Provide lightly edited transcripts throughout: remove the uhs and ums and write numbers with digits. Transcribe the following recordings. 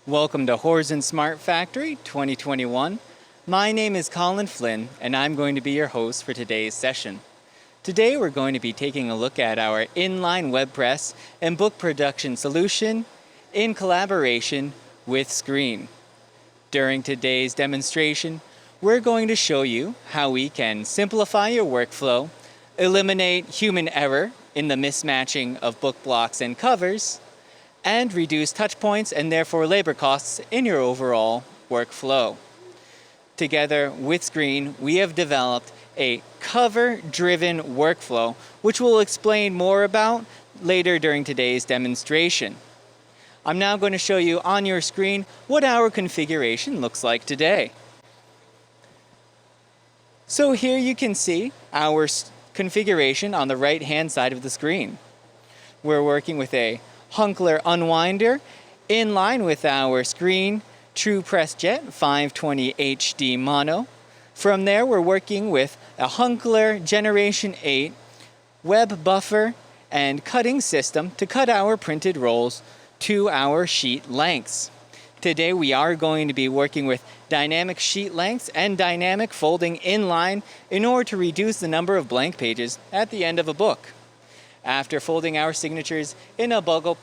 Welcome to Horizon Smart Factory 2021. My name is Colin Flynn, and I'm going to be your host for today's session. Today we're going to be taking a look at our inline web press and book production solution in collaboration with Screen. During today's demonstration, we're going to show you how we can simplify your workflow, eliminate human error in the mismatching of book blocks and covers, and reduce touch points and therefore labor costs in your overall workflow. Together with Screen, we have developed a cover-driven workflow, which we'll explain more about later during today's demonstration. I'm now going to show you on your screen what our configuration looks like today. So here you can see our configuration on the right-hand side of the screen. We're working with a Hunkler unwinder in line with our Screen True Press Jet 520 HD mono. From there, we're working with a Hunkler Generation 8 web buffer and cutting system to cut our printed rolls to our sheet lengths. Today, we are going to be working with dynamic sheet lengths and dynamic folding inline in order to reduce the number of blank pages at the end of a book. After folding our signatures in a buckle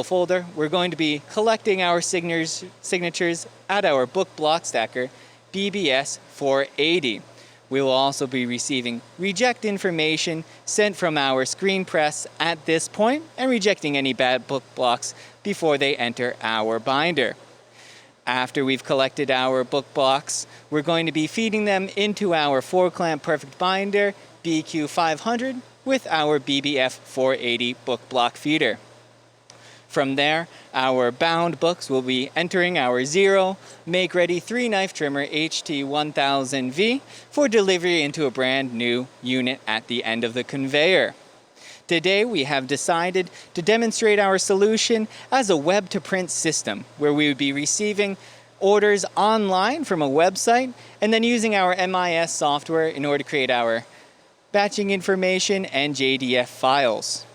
folder, we're going to be collecting our signatures at our book block stacker BBS 480. We will also be receiving reject information sent from our screen press at this point and rejecting any bad book blocks before they enter our binder. After we've collected our book blocks, we're going to be feeding them into our 4-clamp perfect binder BQ500 with our BBF 480 book block feeder. From there, our bound books will be entering our 0 Make Ready 3-knife trimmer HT1000V for delivery into a brand new unit at the end of the conveyor. Today, we have decided to demonstrate our solution as a web-to-print system, where we would be receiving orders online from a website and then using our MIS software in order to create our batching information and JDF files.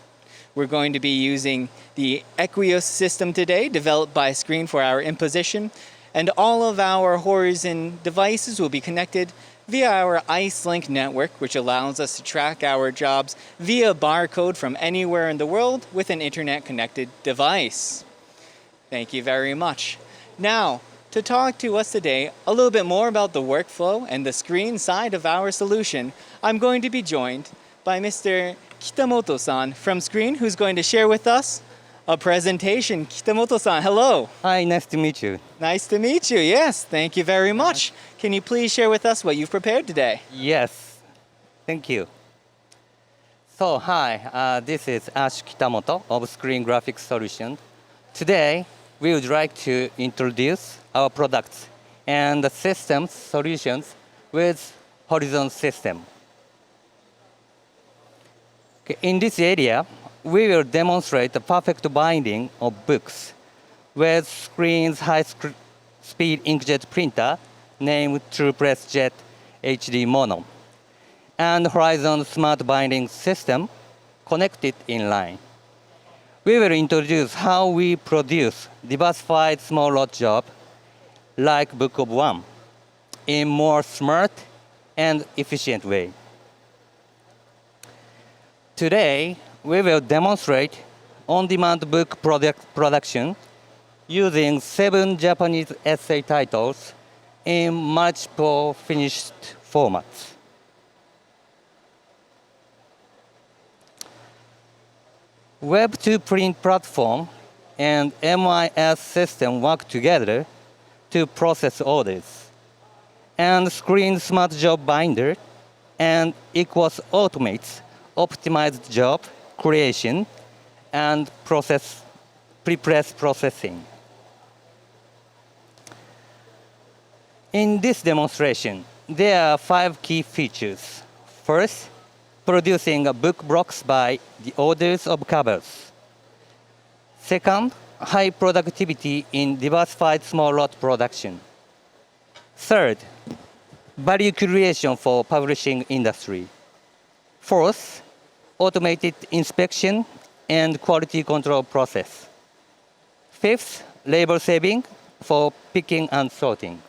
We're going to be using the Equios system today, developed by Screen for our imposition, and all of our Horizon devices will be connected via our IceLink network, which allows us to track our jobs via barcode from anywhere in the world with an internet-connected device. Thank you very much. Now, to talk to us today a little bit more about the workflow and the Screen side of our solution, I'm going to be joined by Mr. Kitamoto-san from Screen, who's going to share with us a presentation. Kitamoto-san, hello. Hi, nice to meet you. Nice to meet you. Yes, thank you very much. Can you please share with us what you've prepared today? Yes, thank you. So, hi, this is Ash Kitamoto of Screen Graphics Solutions. Today, we would like to introduce our products and the systems solutions with Horizon system. Okay, in this area, we will demonstrate the perfect binding of books with Screen's high-speed inkjet printer named TruePress Jet HD Mono and Horizon Smart Binding System connected inline. We will introduce how we produce diversified small lot job like Book of One in more smart and efficient way. Today, we will demonstrate on-demand book production using 7 Japanese essay titles in multiple finished formats. Web-to-print platform and MIS system work together to process orders, and Screen Smart Job Binder and Equals automates optimized job creation and pre-press processing. In this demonstration, there are 5 key features. First, producing book blocks by the orders of covers. Second, high productivity in diversified small lot production. Third, value creation for publishing industry. Fourth, automated inspection and quality control process. Fifth, labor saving for picking and sorting.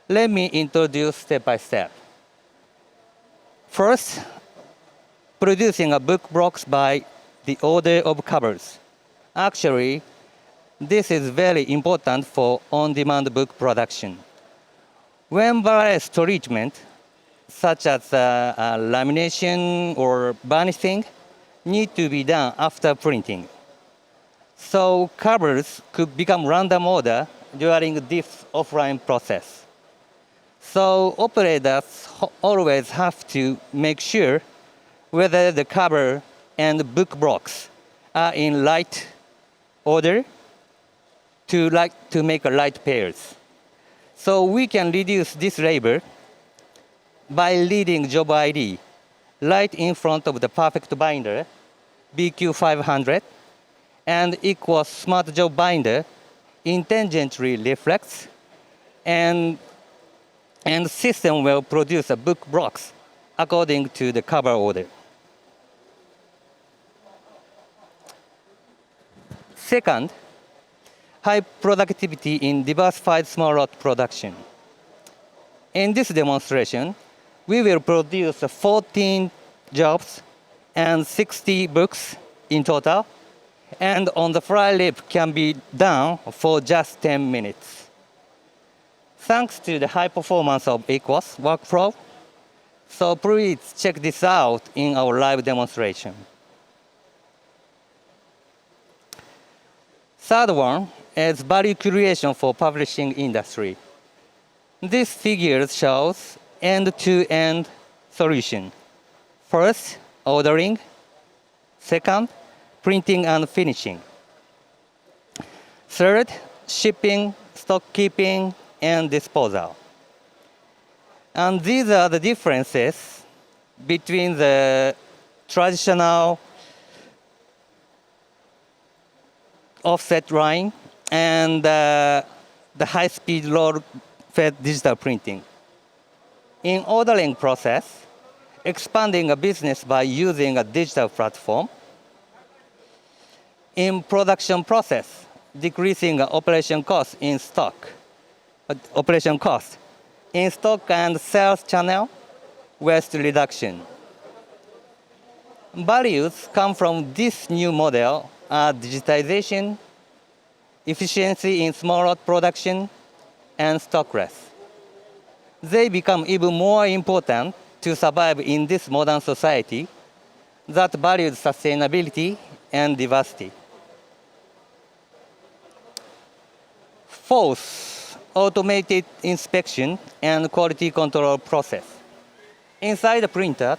Let me introduce step by step. First, producing a book box by the order of covers. Actually, this is very important for on-demand book production. When various treatment, such as lamination or varnishing, need to be done after printing. So covers could become random order during this offline process. So operators always have to make sure whether the cover and book box are in right order to make a right pairs. So we can reduce this labor by leading job ID right in front of the perfect binder, BQ500, and equals smart job binder intelligently reflects, and system will produce a book box according to the cover order. Second, high productivity in diversified small lot production. In this demonstration, we will produce 14 jobs and 60 books in total, and on the fly lip can be done for just 10 minutes. Thanks to the high performance of Equus workflow, so please check this out in our live demonstration. Third one is value creation for publishing industry. This figure shows end-to-end solution. First, ordering. Second, printing and finishing. Third, shipping, stock keeping, and disposal. And these are the differences between the traditional offset line and the high-speed roll-fed digital printing. In ordering process, expanding a business by using a digital platform. In production process, decreasing operation costs in stock. Operation cost. In stock and sales channel, waste reduction. Values come from this new model are digitization, efficiency in small lot production, and stockless. They become even more important to survive in this modern society that values sustainability and diversity. Fourth, automated inspection and quality control process. Inside the printer,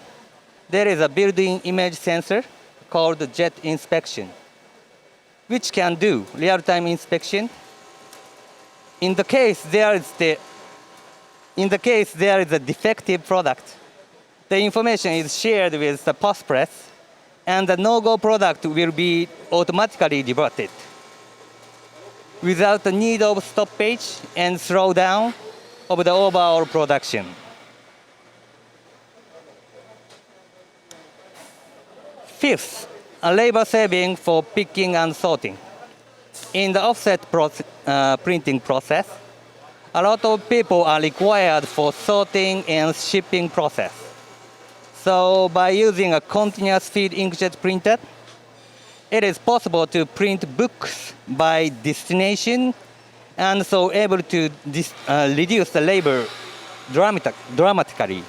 there is a built-in image sensor called jet inspection, which can do real-time inspection. In the case there is a defective product, the information is shared with the postpress, and the no-go product will be automatically reverted without the need of stoppage and slowdown of the overall production. Fifth, a labor saving for picking and sorting. In the offset printing process, a lot of people are required for sorting and shipping process. So by using a continuous feed inkjet printer, it is possible to print books by destination and so able to reduce the labor dramatically.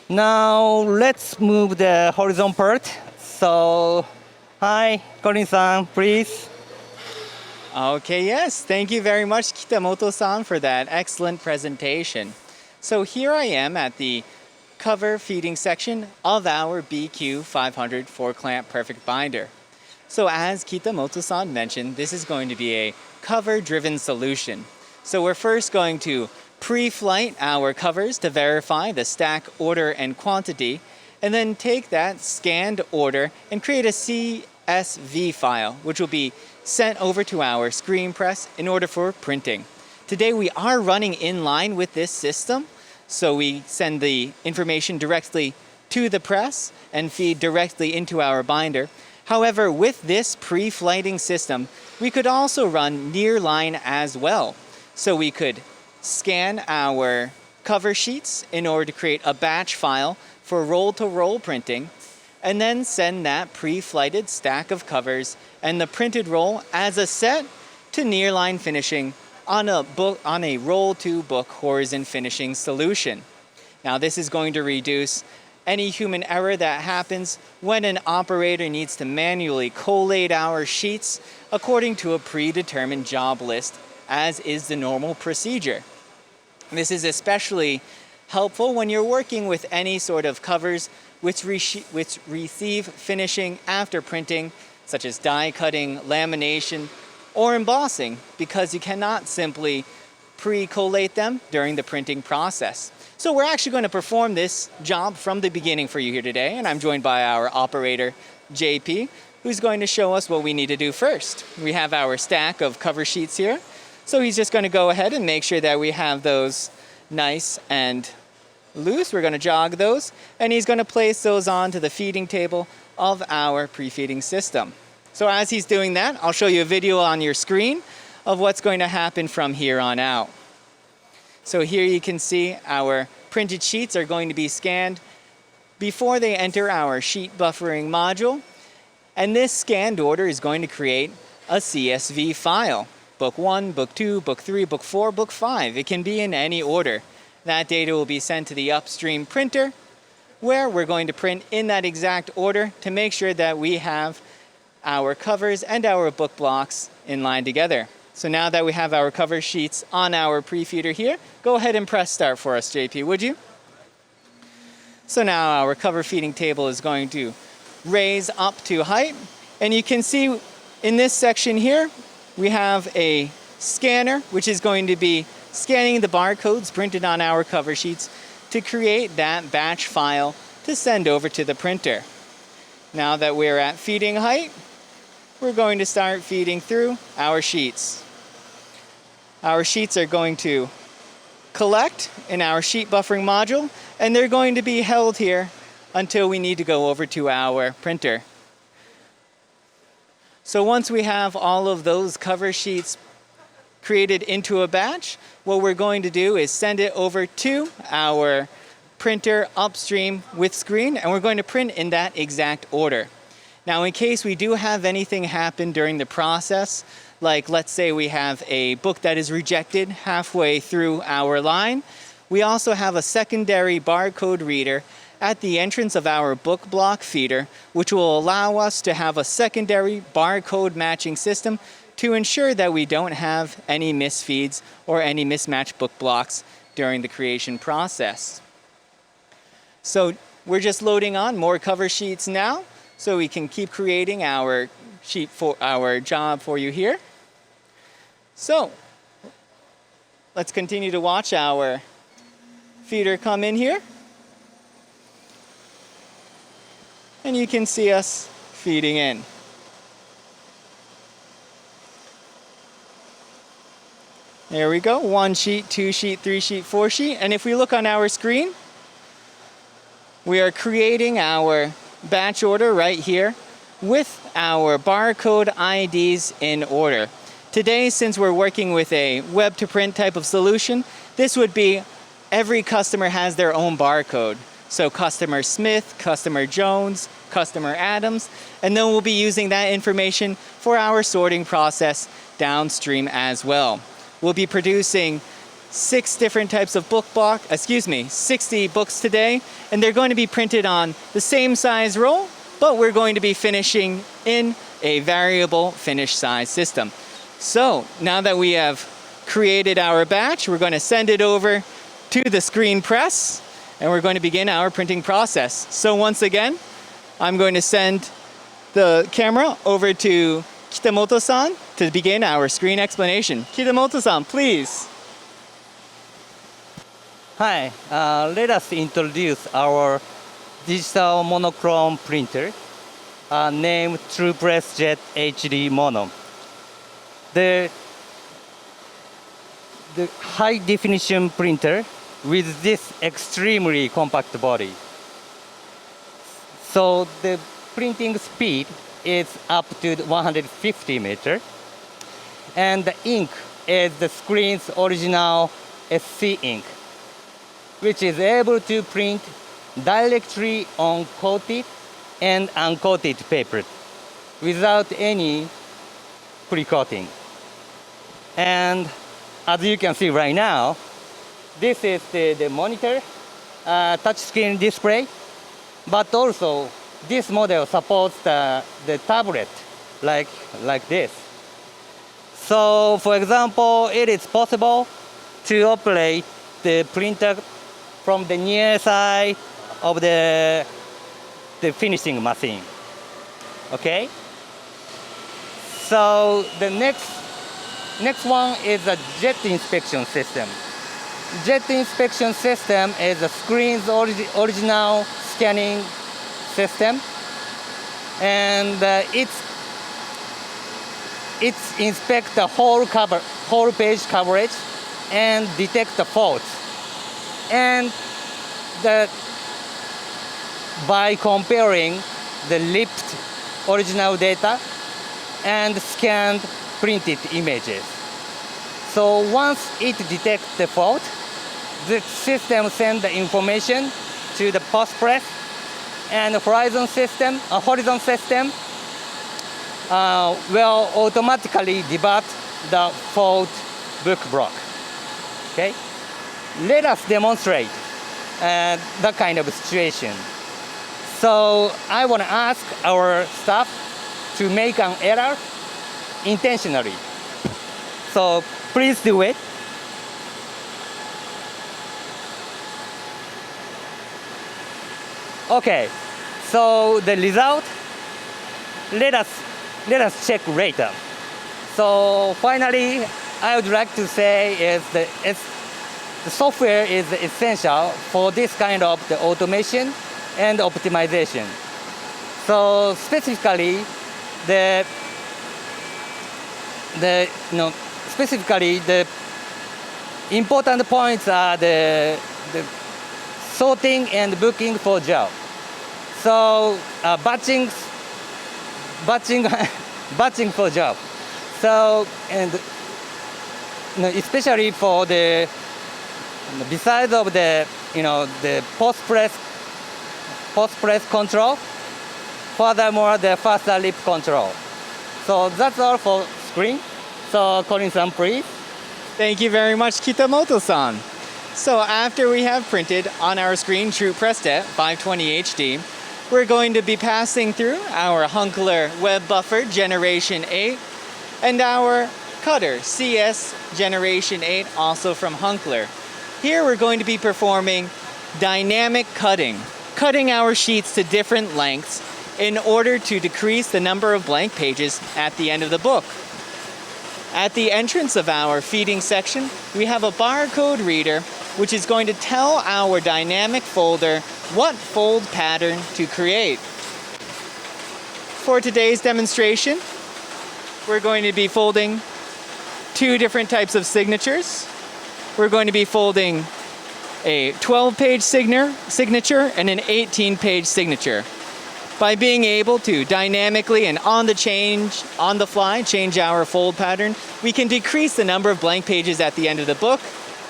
Now let's move the horizon part. So, hi, Colin-san, please. Okay, yes. Thank you very much, Kitamoto-san, for that excellent presentation. So here I am at the cover feeding section of our BQ500 4-clamp perfect binder. So as Kitamoto-san mentioned, this is going to be a cover-driven solution. So we're first going to pre-flight our covers to verify the stack order and quantity, and then take that scanned order and create a CSV file, which will be sent over to our screen press in order for printing. Today we are running Inline with this system, so we send the information directly to the press and feed directly into our binder. However, with this pre-flighting system, we could also run nearline as well. So we could scan our cover sheets in order to create a batch file for roll-to-roll printing, and then send that pre-flighted stack of covers and the printed roll as a set to nearline finishing on a roll-to-book horizon finishing solution. Now this is going to reduce any human error that happens when an operator needs to manually collate our sheets according to a predetermined job list, as is the normal procedure. This is especially helpful when you're working with any sort of covers which receive finishing after printing, such as die cutting, lamination, or embossing, because you cannot simply pre-collate them during the printing process. So we're actually going to perform this job from the beginning for you here today, and I'm joined by our operator, JP, who's going to show us what we need to do first. We have our stack of cover sheets here, so he's just going to go ahead and make sure that we have those nice and loose. We're going to jog those, and he's going to place those onto the feeding table of our pre-feeding system. So as he's doing that, I'll show you a video on your screen of what's going to happen from here on out. So here you can see our printed sheets are going to be scanned before they enter our sheet buffering module, and this scanned order is going to create a CSV file. Book 1, Book 2, Book 3, Book 4, Book 5. It can be in any order. That data will be sent to the upstream printer, where we're going to print in that exact order to make sure that we have our covers and our book blocks in line together. So now that we have our cover sheets on our pre-feeder here, go ahead and press start for us, JP, would you? So now our cover feeding table is going to raise up to height, and you can see in this section here, we have a scanner, which is going to be scanning the barcodes printed on our cover sheets to create that batch file to send over to the printer. Now that we're at feeding height, we're going to start feeding through our sheets. Our sheets are going to collect in our sheet buffering module, and they're going to be held here until we need to go over to our printer. So once we have all of those cover sheets created into a batch, what we're going to do is send it over to our printer upstream with screen, and we're going to print in that exact order. Now, in case we do have anything happen during the process, like let's say we have a book that is rejected halfway through our line, we also have a secondary barcode reader at the entrance of our book block feeder, which will allow us to have a secondary barcode matching system to ensure that we don't have any misfeeds or any mismatched book blocks during the creation process. So we're just loading on more cover sheets now, so we can keep creating our sheet for our job for you here. So let's continue to watch our feeder come in here. And you can see us feeding in. There we go, 1 sheet, 2 sheet, 3 sheet, 4 sheet. And if we look on our screen, we are creating our batch order right here with our barcode IDs in order. Today, since we're working with a web to print type of solution, this would be every customer has their own barcode. So customer Smith, customer Jones, customer Adams, and then we'll be using that information for our sorting process downstream as well. We'll be producing 6 different types of 60 books today, and they're going to be printed on the same size roll, but we're going to be finishing in a variable finish size system. So now that we have created our batch, we're going to send it over to the screen press, and we're going to begin our printing process. So once again, I'm going to send the camera over to Kitamoto-san to begin our screen explanation. Kitamoto-san, please. Hi, let us introduce our digital monochrome printer named TruePressJet HD Mono. The high definition printer with this extremely compact body. So the printing speed is up to 150 meter. And the ink is the screen's original SC ink, which is able to print directly on coated and uncoated paper without any pre-coating. And as you can see right now, this is the monitor, touchscreen display, but also this model supports the tablet like this. So for example, it is possible to operate the printer from the near side of the finishing machine. Okay? So the next one is a jet inspection system. Jet inspection system is the screen's original scanning system, and it inspects the whole page coverage and detect the faults. And by comparing the lipped original data and scanned printed images. So once it detects the fault, the system sends the information to the post-press, and the horizon system will automatically debug the fault book block. Okay? Let us demonstrate that kind of situation. So I want to ask our staff to make an error intentionally. So please do it. Okay, so the result, let us check later. So finally, I would like to say is the software is essential for this kind of the automation and optimization. So specifically, the important points are the sorting and booking for job. So batching for job. So and especially for the besides of the the post press control. Furthermore, the faster lip control. So that's all for screen. So Colin-san, please. Thank you very much, Kitamoto-san. So after we have printed on our screen True Prestet 520 HD, we're going to be passing through our Hunkler Web Buffer Generation 8 and our Cutter CS Generation 8, also from Hunkler. Here we're going to be performing dynamic cutting our sheets to different lengths in order to decrease the number of blank pages at the end of the book. At the entrance of our feeding section, we have a barcode reader which is going to tell our dynamic folder what fold pattern to create. For today's demonstration, we're going to be folding two different types of signatures. We're going to be folding a 12-page signature and an 18-page signature. By being able to dynamically and on the fly change our fold pattern, we can decrease the number of blank pages at the end of the book,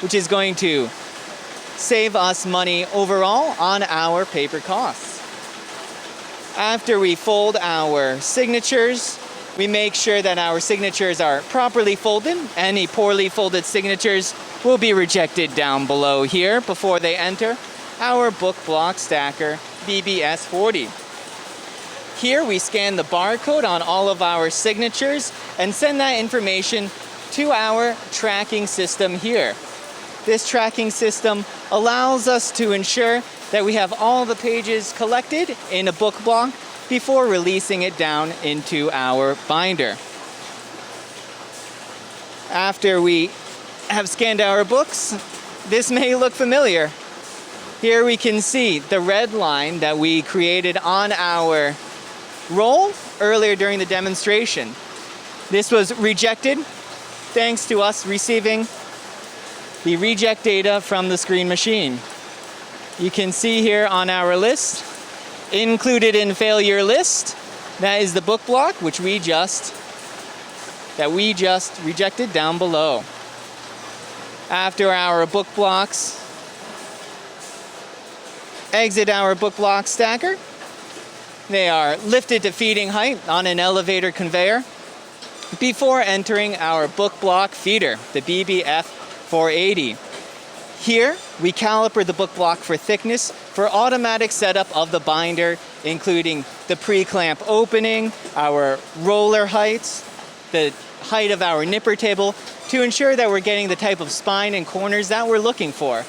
which is going to save us money overall on our paper costs. After we fold our signatures, we make sure that our signatures are properly folded. Any poorly folded signatures will be rejected down below here before they enter our book block stacker BBS40. Here we scan the barcode on all of our signatures and send that information to our tracking system here. This tracking system allows us to ensure that we have all the pages collected in a book block before releasing it down into our binder. After we have scanned our books, this may look familiar. Here we can see the red line that we created on our roll earlier during the demonstration. This was rejected thanks to us receiving the reject data from the screen machine. You can see here on our list, Included in failure list, that is the book block, which we just rejected down below. After our book blocks exit our book block stacker, they are lifted to feeding height on an elevator conveyor before entering our book block feeder, the BBF 480. Here, we caliper the book block for thickness for automatic setup of the binder, including the pre-clamp opening, our roller heights, the height of our nipper table, to ensure that we're getting the type of spine and corners that we're looking for.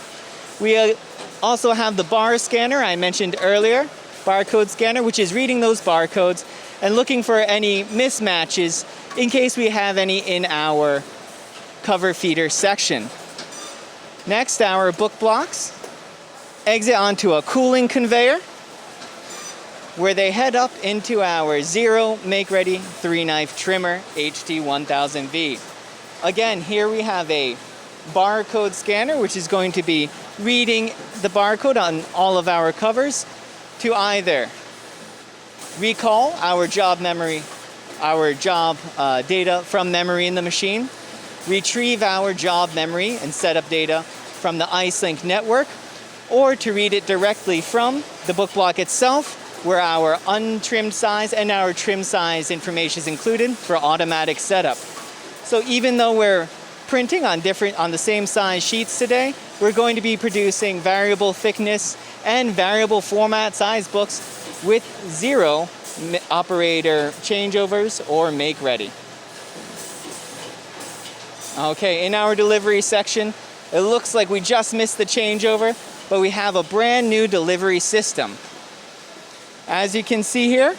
We also have the bar scanner I mentioned earlier, barcode scanner, which is reading those barcodes and looking for any mismatches in case we have any in our cover feeder section. Next, our book blocks exit onto a cooling conveyor where they head up into our Zero Make Ready 3-knife trimmer HT1000V. Again, here we have a barcode scanner which is going to be reading the barcode on all of our covers to either recall our job memory, our job data from memory in the machine, retrieve our job memory and setup data from the IceLink network, or to read it directly from the book block itself, where our untrimmed size and our trim size information is included for automatic setup. So even though we're printing on the same size sheets today, we're going to be producing variable thickness and variable format size books with zero operator changeovers or make ready. Okay, in our delivery section, it looks like we just missed the changeover, but we have a brand new delivery system. As you can see here,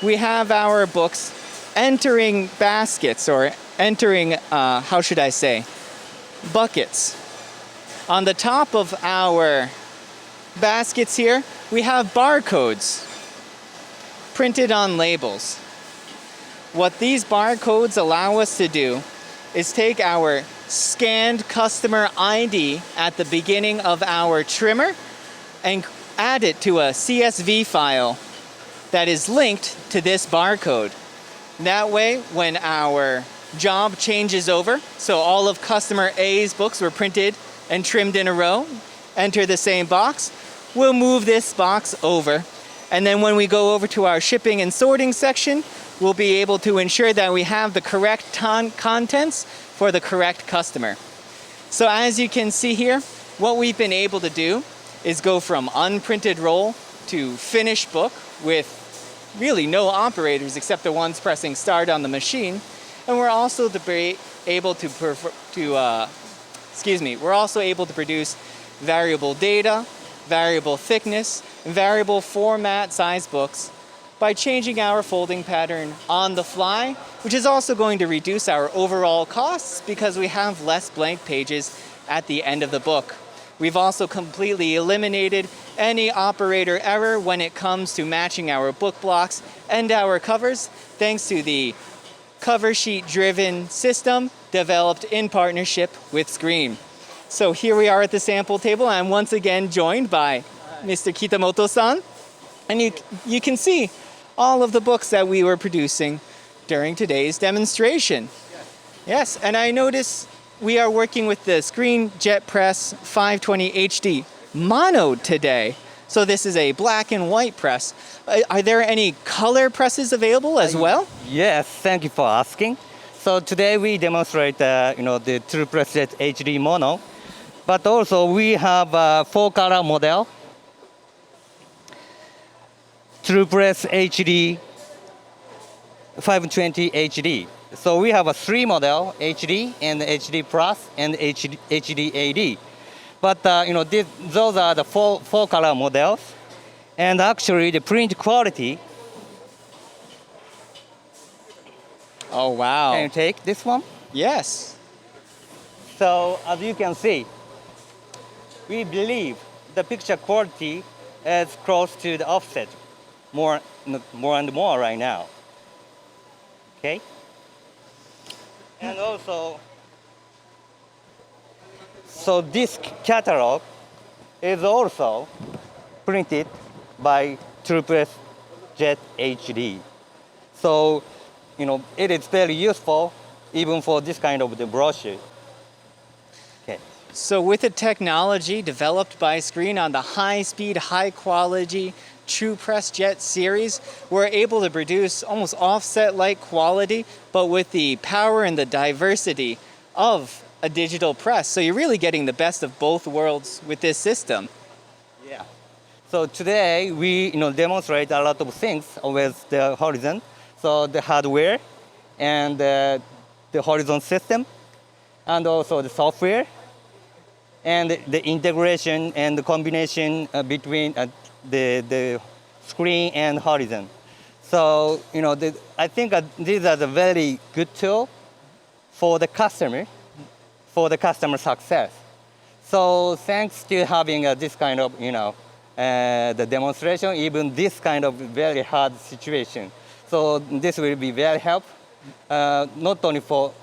we have our books entering baskets or entering, buckets. On the top of our baskets here, we have barcodes printed on labels. What these barcodes allow us to do is take our scanned customer ID at the beginning of our trimmer and add it to a CSV file that is linked to this barcode. That way, when our job changes over, so all of customer A's books were printed and trimmed in a row, enter the same box, we'll move this box over. And then when we go over to our shipping and sorting section, we'll be able to ensure that we have the correct contents for the correct customer. So as you can see here, what we've been able to do is go from unprinted roll to finished book with really no operators except the ones pressing start on the machine. And we're also able to produce variable data, variable thickness, and variable format size books by changing our folding pattern on the fly, which is also going to reduce our overall costs because we have less blank pages at the end of the book. We've also completely eliminated any operator error when it comes to matching our book blocks and our covers, thanks to the cover sheet driven system developed in partnership with Screen. So here we are at the sample table. I'm once again joined by Mr. Kitamoto-san, and you can see all of the books that we were producing during today's demonstration. Yes, and I notice we are working with the Screen Jet Press 520 HD mono today. So this is a black and white press. Are there any color presses available as well? Yes, thank you for asking. So today we demonstrate the TruePress Jet HD mono, but also we have a 4-color model, TruePress HD 520 HD. So we have a 3 model, HD and HD Plus and HD AD. But those are the 4-color models. And actually the print quality. Oh, wow. Can you take this one? Yes. So as you can see, we believe the picture quality is close to the offset more and more right now. Okay? And also, so this catalog is also printed by True Press Jet HD. So, it is very useful even for this kind of the brochure. Okay. So with the technology developed by Screen on the high-speed, high-quality True Press Jet series, we're able to produce almost offset-like quality, but with the power and the diversity of a digital press. So you're really getting the best of both worlds with this system. Yeah. So today we demonstrate a lot of things with the Horizon. So the hardware and the Horizon system, and also the software, and the integration and the combination between the Screen and Horizon. So I think these are the very good tool for the customer success. So thanks to having this kind of the demonstration, even this kind of very hard situation. So this will be very helpful, not only for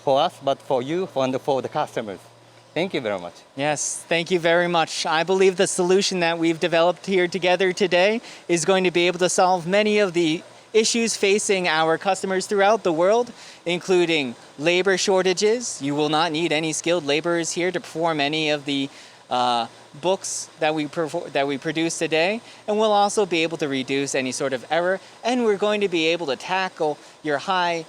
us, but for you and for the customers. Thank you very much. Yes, thank you very much. I believe the solution that we've developed here together today is going to be able to solve many of the issues facing our customers throughout the world, including labor shortages. You will not need any skilled laborers here to perform any of the books that we produce today, and we'll also be able to reduce any sort of error, and we're going to be able to tackle your high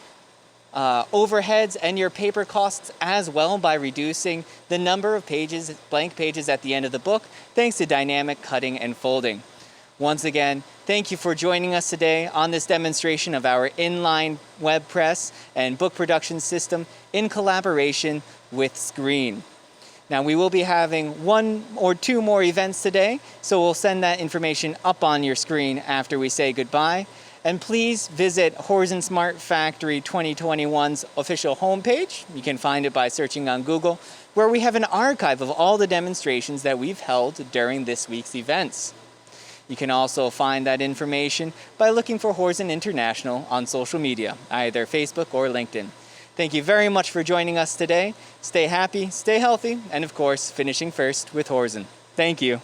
overheads and your paper costs as well by reducing the number of pages, blank pages at the end of the book, thanks to dynamic cutting and folding. Once again, thank you for joining us today on this demonstration of our inline web press and book production system in collaboration with Screen. Now, we will be having 1 or 2 more events today, so we'll send that information up on your screen after we say goodbye. And please visit Horizon Smart Factory 2021's official homepage. You can find it by searching on Google, where we have an archive of all the demonstrations that we've held during this week's events. You can also find that information by looking for Horizon International on social media, either Facebook or LinkedIn. Thank you very much for joining us today. Stay happy, stay healthy, and of course, finishing first with Horizon. Thank you.